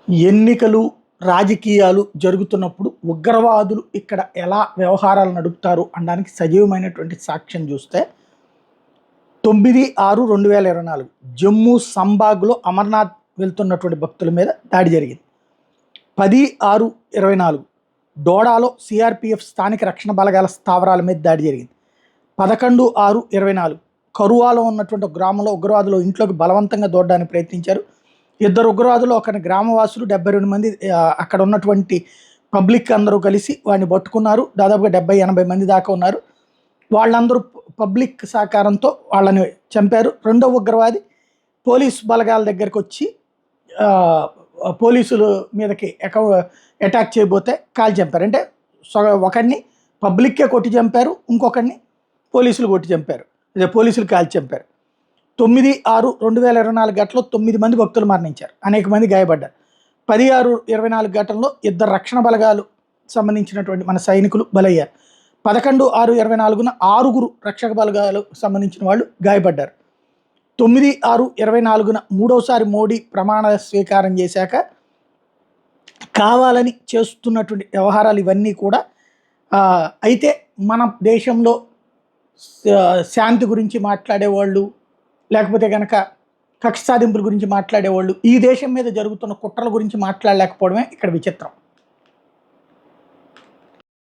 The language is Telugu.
ఎన్నికలు, రాజకీయాలు జరుగుతున్నప్పుడు ఉగ్రవాదులు ఇక్కడ ఎలా వ్యవహారాలు నడుపుతారు అనడానికి సజీవమైనటువంటి సాక్ష్యం చూస్తే 9/6/2024 జమ్మూ సంబాగ్లో అమర్నాథ్ వెళ్తున్నటువంటి భక్తుల మీద దాడి జరిగింది. 10/6/24 డోడాలో సిఆర్పిఎఫ్ స్థానిక రక్షణ బలగాల స్థావరాల మీద దాడి జరిగింది. 11/6/24 కరువాలో ఉన్నటువంటి గ్రామంలో ఉగ్రవాదులు ఇంట్లోకి బలవంతంగా దూరడానికి ప్రయత్నించారు. ఇద్దరు ఉగ్రవాదులు ఒకరిని గ్రామవాసులు 72 మంది అక్కడ ఉన్నటువంటి పబ్లిక్ అందరూ కలిసి వాడిని పట్టుకున్నారు. దాదాపుగా 70-80 మంది దాకా ఉన్నారు. వాళ్ళందరూ పబ్లిక్ సహకారంతో వాళ్ళని చంపారు. రెండో ఉగ్రవాది పోలీసు బలగాల దగ్గరికి వచ్చి పోలీసుల మీదకి అటాక్ చేయబోతే కాల్ చంపారు. అంటే ఒకరిని పబ్లిక్కే కొట్టి చంపారు, ఇంకొకరిని పోలీసులు కొట్టి చంపారు, అదే పోలీసులు కాల్చి చంపారు. 9/6/2024 ఘటనలో 9 మంది భక్తులు మరణించారు, అనేక మంది గాయపడ్డారు. 10/6/24 ఘటనలో 2 రక్షణ బలగాలు సంబంధించినటువంటి మన సైనికులు బలయ్యారు. 11/6/24న 6 రక్షక బలగాలు సంబంధించిన వాళ్ళు గాయపడ్డారు. 9/6/24న మూడోసారి మోడీ ప్రమాణ స్వీకారం చేశాక కావాలని చేస్తున్నటువంటి వ్యవహారాలు ఇవన్నీ కూడా అయితే మన దేశంలో శాంతి గురించి మాట్లాడేవాళ్ళు, లేకపోతే కనుక కక్ష సాధింపుల గురించి మాట్లాడేవాళ్ళు ఈ దేశం మీద జరుగుతున్న కుట్రల గురించి మాట్లాడలేకపోవడమే ఇక్కడ విచిత్రం.